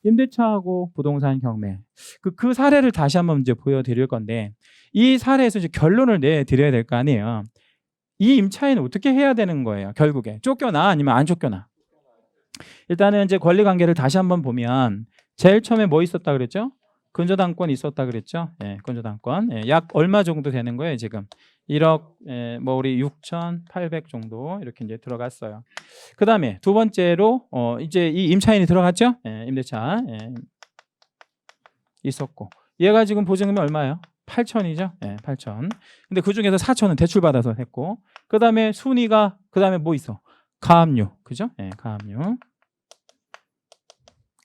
임대차하고 부동산 경매. 그 사례를 다시 한번 이제 보여드릴 건데 이 사례에서 이제 결론을 내드려야 될 거 아니에요. 이 임차인은 어떻게 해야 되는 거예요? 결국에 쫓겨나 아니면 안 쫓겨나? 일단은 이제 권리 관계를 다시 한번 보면 제일 처음에 뭐 있었다 그랬죠? 근저당권 있었다 그랬죠? 예, 근저당권. 예, 약 얼마 정도 되는 거예요, 지금? 1억 뭐 우리 6,800 정도 이렇게 이제 들어갔어요. 그다음에 두 번째로 이제 이 임차인이 들어갔죠? 예, 임대차. 예, 있었고. 얘가 지금 보증금이 얼마예요? 8천이죠? 예, 8천. 근데 그 중에서 4천은 대출받아서 했고. 그다음에 순위가 그다음에 뭐 있어? 가압류. 그죠? 예, 가압류.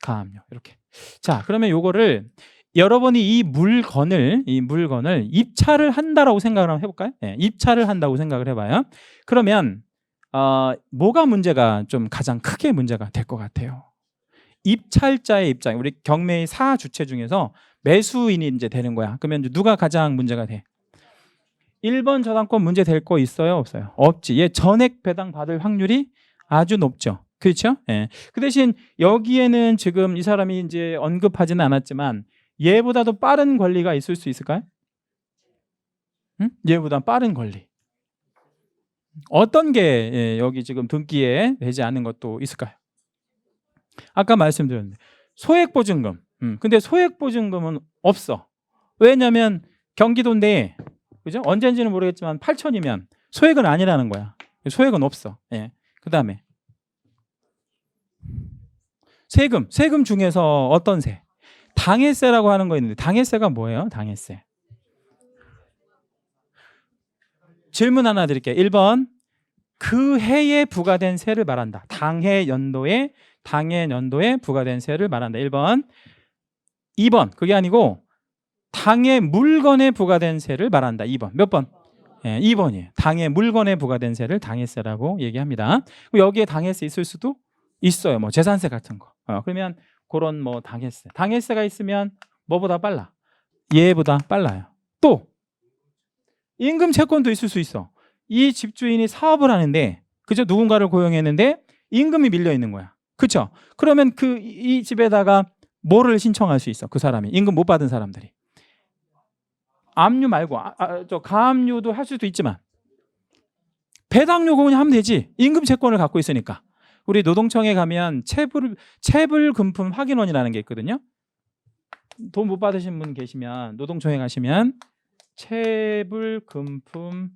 가압류. 이렇게. 자, 그러면 요거를 여러분이 이 물건을 입찰을 한다라고 생각을 한번 해볼까요? 예, 입찰을 한다고 생각을 해봐요. 그러면 뭐가 문제가 좀 가장 크게 문제가 될 것 같아요? 입찰자의 입장, 우리 경매의 사주체 중에서 매수인이 이제 되는 거야. 그러면 이제 누가 가장 문제가 돼? 1번 저당권 문제 될 거 있어요? 없어요? 없지. 얘 전액 배당 받을 확률이 아주 높죠. 그렇죠? 예. 그 대신 여기에는 지금 이 사람이 이제 언급하지는 않았지만 얘보다도 빠른 권리가 있을 수 있을까요? 응? 얘보다 빠른 권리. 어떤 게 여기 지금 등기에 되지 않은 것도 있을까요? 아까 말씀드렸는데 소액보증금. 근데 소액보증금은 없어. 왜냐하면 경기도인데 그죠? 언제인지는 모르겠지만 8천이면 소액은 아니라는 거야. 소액은 없어. 예. 그 다음에 세금 중에서 어떤 세? 당해세라고 하는 거 있는데 당해세가 뭐예요? 당해세. 질문 하나 드릴게요. 1번 그 해에 부과된 세를 말한다. 당해 연도에 부과된 세를 말한다. 1번. 2번 그게 아니고 당해 물건에 부과된 세를 말한다. 2번. 몇 번? 예, 2번이에요. 당해 물건에 부과된 세를 당해세라고 얘기합니다. 여기에 당해세 있을 수도 있어요. 뭐 재산세 같은 거. 그러면 그런 뭐 당해세가 있으면 뭐보다 빨라? 얘보다 빨라요. 또 임금 채권도 있을 수 있어. 이 집주인이 사업을 하는데 그죠? 누군가를 고용했는데 임금이 밀려 있는 거야. 그렇죠? 그러면 이 집에다가 뭐를 신청할 수 있어? 그 사람이 임금 못 받은 사람들이. 압류 말고 저 가압류도 할 수도 있지만 배당료 그냥 하면 되지. 임금 채권을 갖고 있으니까. 우리 노동청에 가면 체불금품 확인원이라는 게 있거든요. 돈 못 받으신 분 계시면 노동청에 가시면 체불금품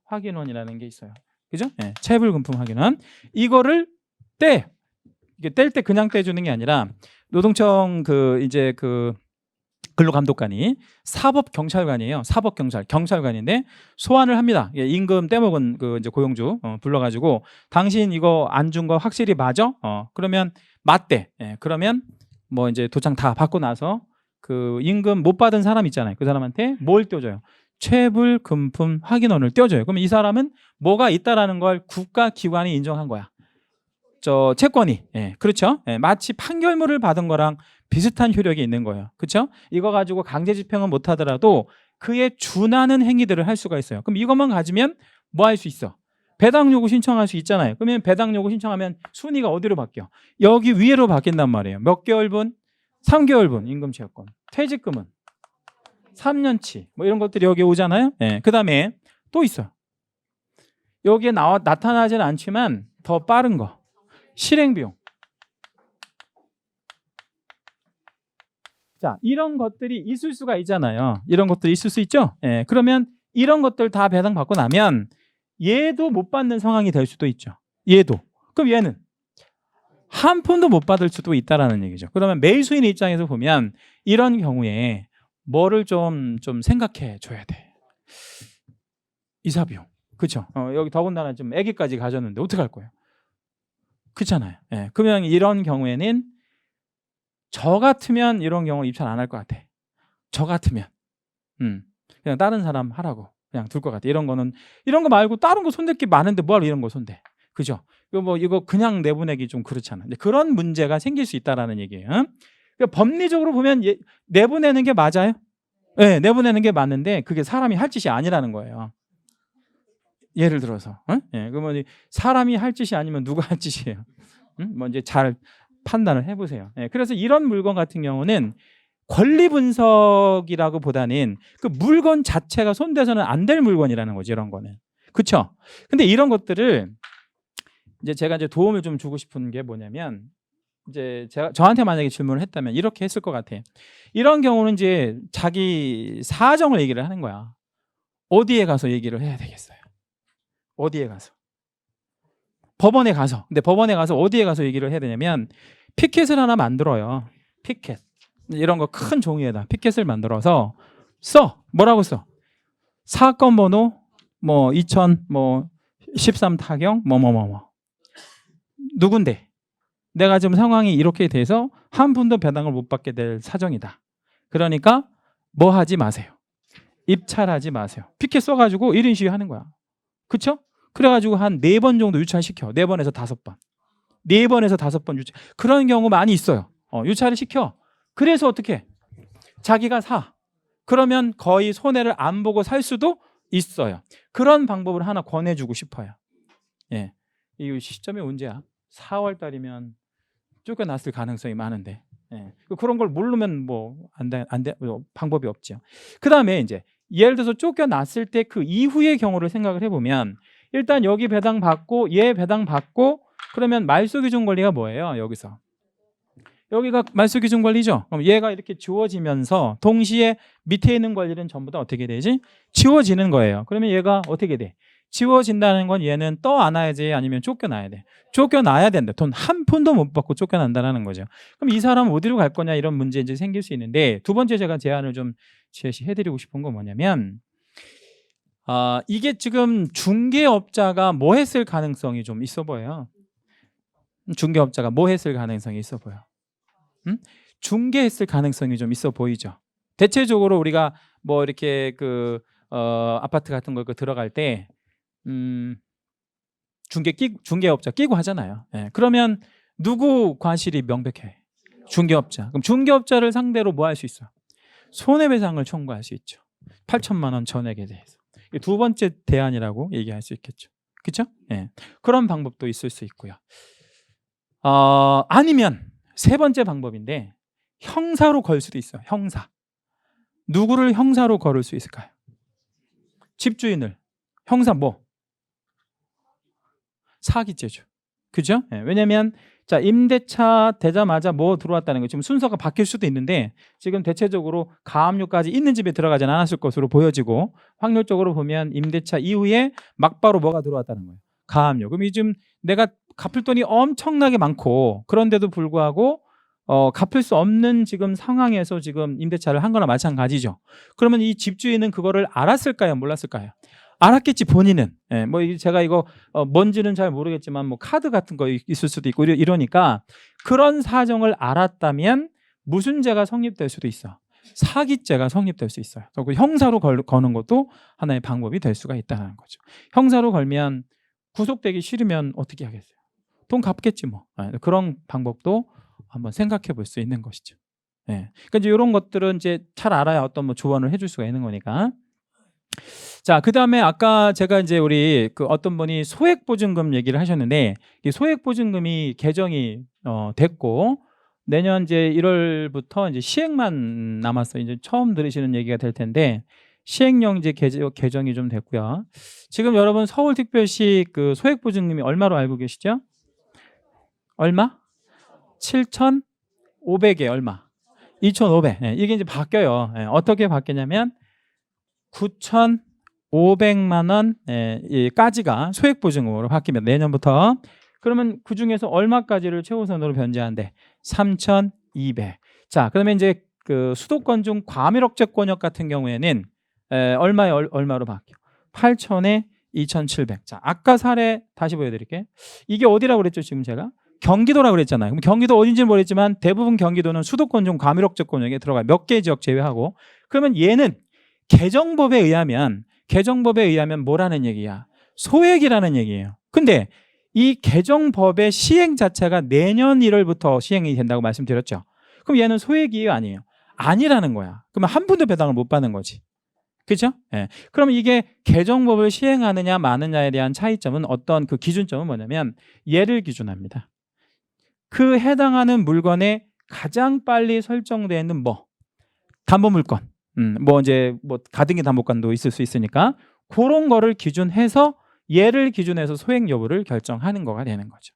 확인원이라는 게 있어요. 그죠? 네, 체불금품 확인원. 이거를 이게 뗄 때 그냥 떼주는 게 아니라 노동청 근로감독관이 사법경찰관이에요. 경찰관인데 소환을 합니다. 임금 떼먹은 이제 고용주 불러가지고 당신 이거 안 준 거 확실히 맞아? 그러면 맞대. 예, 그러면 뭐 이제 도장 다 받고 나서 그 임금 못 받은 사람 있잖아요. 그 사람한테 뭘 떼줘요? 체불금품 확인원을 떼줘요. 그러면 이 사람은 뭐가 있다라는 걸 국가기관이 인정한 거야. 저 채권이. 예, 그렇죠? 예, 마치 판결문을 받은 거랑 비슷한 효력이 있는 거예요. 그렇죠? 이거 가지고 강제 집행은 못 하더라도 그에 준하는 행위들을 할 수가 있어요. 그럼 이것만 가지면 뭐 할 수 있어? 배당 요구 신청할 수 있잖아요. 그러면 배당 요구 신청하면 순위가 어디로 바뀌어? 여기 위로 바뀐단 말이에요. 몇 개월분? 3개월분 임금 채권. 퇴직금은 3년치. 뭐 이런 것들이 여기 오잖아요. 예. 그다음에 또 있어요. 여기에 나타나지는 않지만 더 빠른 거. 실행비용. 자, 이런 것들이 있을 수가 있잖아요. 이런 것들이 있을 수 있죠? 예, 그러면 이런 것들 다 배당받고 나면 얘도 못 받는 상황이 될 수도 있죠. 얘도. 그럼 얘는 한 푼도 못 받을 수도 있다라는 얘기죠. 그러면 매수인 입장에서 보면 이런 경우에 뭐를 좀 생각해 줘야 돼. 이사비용. 그렇죠? 여기 더군다나 좀 아기까지 가졌는데 어떡할 거예요? 그렇잖아요. 예, 그러면 이런 경우에는 저 같으면 이런 경우 입찰 안 할 것 같아. 저 같으면 그냥 다른 사람 하라고 그냥 둘 것 같아. 이런 거 말고 다른 거 손댈 게 많은데 뭐하러 이런 거 손대? 그죠? 이거 그냥 내보내기 좀 그렇잖아. 그런 문제가 생길 수 있다라는 얘기예요. 그러니까 법리적으로 보면 내보내는 게 맞아요. 네, 내보내는 게 맞는데 그게 사람이 할 짓이 아니라는 거예요. 예를 들어서, 네, 그러면 사람이 할 짓이 아니면 누가 할 짓이에요? 뭐 이제 잘 판단을 해보세요. 예, 그래서 이런 물건 같은 경우는 권리 분석이라고 보다는 그 물건 자체가 손대서는 안 될 물건이라는 거죠. 이런 거는. 그렇죠? 근데 이런 것들을 이제 제가 이제 도움을 좀 주고 싶은 게 뭐냐면 이제 제가 저한테 만약에 질문을 했다면 이렇게 했을 것 같아요. 이런 경우는 이제 자기 사정을 얘기를 하는 거야. 어디에 가서 얘기를 해야 되겠어요? 어디에 가서? 법원에 가서. 근데 법원에 가서 어디에 가서 얘기를 해야 되냐면 피켓을 하나 만들어요. 피켓. 이런 거 큰 종이에다 피켓을 만들어서 써. 뭐라고 써? 사건 번호 뭐 2013 타경 뭐뭐뭐뭐. 누군데? 내가 지금 상황이 이렇게 돼서 한 푼도 배당을 못 받게 될 사정이다. 그러니까 뭐 하지 마세요. 입찰하지 마세요. 피켓 써가지고 1인 시위 하는 거야. 그쵸? 그래가지고 한 4번 정도 유찰시켜. 4번에서 5번. 4번에서 5번 유찰. 그런 경우 많이 있어요. 유찰을 시켜. 그래서 어떻게? 자기가 사. 그러면 거의 손해를 안 보고 살 수도 있어요. 그런 방법을 하나 권해주고 싶어요. 예. 이 시점이 언제야? 4월 달이면 쫓겨났을 가능성이 많은데. 예. 그런 걸 모르면 뭐 방법이 없죠. 그 다음에 이제 예를 들어서 쫓겨났을 때 그 이후의 경우를 생각을 해보면 일단 여기 배당 받고 얘 배당 받고 그러면 말소기준 권리가 뭐예요? 여기가 말소기준 권리죠. 그럼 얘가 이렇게 지워지면서 동시에 밑에 있는 권리는 전부 다 어떻게 되지? 지워지는 거예요. 그러면 얘가 어떻게 돼? 지워진다는 건 얘는 떠 안아야지 아니면 쫓겨나야 돼. 쫓겨나야 된다. 돈 한 푼도 못 받고 쫓겨난다는 거죠. 그럼 이 사람은 어디로 갈 거냐 이런 문제 이제 생길 수 있는데 두 번째 제가 제안을 좀 제시해드리고 싶은 건 뭐냐면 이게 지금 중개업자가 뭐 했을 가능성이 좀 있어 보여요. 중개업자가 뭐 했을 가능성이 있어 보여. 중개했을 가능성이 좀 있어 보이죠. 대체적으로 우리가 뭐 이렇게 아파트 같은 거 들어갈 때 중개업자 끼고 하잖아요. 예. 그러면 누구 과실이 명백해? 중개업자. 그럼 중개업자를 상대로 뭐 할 수 있어? 손해배상을 청구할 수 있죠. 8천만 원 전액에 대해서. 두 번째 대안이라고 얘기할 수 있겠죠. 그렇죠? 예. 그런 방법도 있을 수 있고요. 아니면 세 번째 방법인데 형사로 걸 수도 있어요. 형사. 누구를 형사로 걸을 수 있을까요? 집주인을. 형사 뭐? 사기죄죠. 그죠? 네, 왜냐면 자 임대차 되자마자 뭐 들어왔다는 거 지금 순서가 바뀔 수도 있는데 지금 대체적으로 가압류까지 있는 집에 들어가진 않았을 것으로 보여지고 확률적으로 보면 임대차 이후에 막바로 뭐가 들어왔다는 거예요. 가압류. 그럼 지금 내가 갚을 돈이 엄청나게 많고 그런데도 불구하고 갚을 수 없는 지금 상황에서 지금 임대차를 한 거나 마찬가지죠. 그러면 이 집주인은 그거를 알았을까요? 몰랐을까요? 알았겠지 본인은. 예, 뭐 제가 이거 뭔지는 잘 모르겠지만 뭐 카드 같은 거 있을 수도 있고 이러니까 그런 사정을 알았다면 무슨 죄가 성립될 수도 있어. 사기죄가 성립될 수 있어요. 그리고 형사로 거는 것도 하나의 방법이 될 수가 있다는 거죠. 형사로 걸면 구속되기 싫으면 어떻게 하겠어요? 돈 갚겠지 뭐. 예, 그런 방법도 한번 생각해 볼 수 있는 것이죠. 예. 그러니까 이제 이런 것들은 이제 잘 알아야 어떤 뭐 조언을 해줄 수가 있는 거니까. 자, 그 다음에 아까 제가 이제 우리 어떤 분이 소액보증금 얘기를 하셨는데 이 소액보증금이 개정이 됐고 내년 이제 1월부터 이제 시행만 남았어요. 이제 처음 들으시는 얘기가 될 텐데 시행령 이제 개정이 좀 됐고요. 지금 여러분 서울특별시 그 소액보증금이 얼마로 알고 계시죠? 얼마? 7,500에 얼마? 2,500. 예, 이게 이제 바뀌어요. 예, 어떻게 바뀌냐면 9,500만 원까지가 소액보증금으로 바뀝니다. 내년부터. 그러면 그중에서 얼마까지를 최우선으로 변제한대? 3,200. 자, 그러면 이제 그 수도권 중 과밀억제권역 같은 경우에는 얼마로 바뀌어? 8,000에 2,700. 자, 아까 사례 다시 보여드릴게요. 이게 어디라고 그랬죠? 지금 제가 경기도라고 그랬잖아요. 그럼 경기도 어딘지는 모르겠지만 대부분 경기도는 수도권 중 과밀억제권역에 들어가요. 몇 개 지역 제외하고. 그러면 얘는 개정법에 의하면 뭐라는 얘기야? 소액이라는 얘기예요. 근데 이 개정법의 시행 자체가 내년 1월부터 시행이 된다고 말씀드렸죠. 그럼 얘는 소액이에요, 아니에요? 아니라는 거야. 그러면 한 푼도 배당을 못 받는 거지. 그렇죠? 예. 그럼 이게 개정법을 시행하느냐 마느냐에 대한 차이점은 어떤 그 기준점은 뭐냐면 얘를 기준합니다. 그 해당하는 물건에 가장 빨리 설정되어 있는 뭐 담보물건, 뭐 이제 뭐 가등기 담보권도 있을 수 있으니까 그런 거를 기준해서 얘를 기준해서 소액 여부를 결정하는 거가 되는 거죠.